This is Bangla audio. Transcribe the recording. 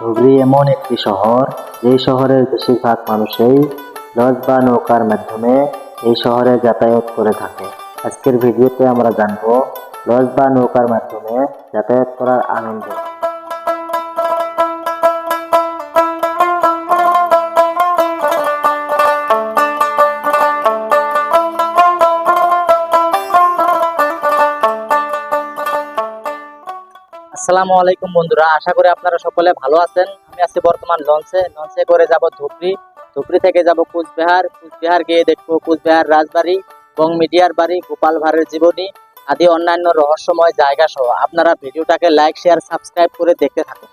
ধুবড়ী এমন একটি শহর, যেই শহরের বেশিরভাগ মানুষই লঞ্চ বা নৌকার মাধ্যমে এই শহরে যাতায়াত করে থাকে। আজকের ভিডিওতে আমরা জানবো লঞ্চ বা নৌকার মাধ্যমে যাতায়াত করার আনন্দ। আসসালামু আলাইকুম বন্ধুরা, আশা করি আপনারা সকলে ভালো আছেন। আমি আছি বর্তমান লঞ্চে করে যাব ধুবড়ী। ধুবড়ী থেকে যাব কুচবিহার গিয়ে দেখবো কুচবিহার রাজবাড়ি এবং মিডিয়ার বাড়ি, গোপাল ভাঁড়ের জীবনী আদি অন্যান্য রহস্যময় জায়গা সহ। আপনারা ভিডিওটাকে লাইক, শেয়ার, সাবস্ক্রাইব করে দেখতে থাকুন।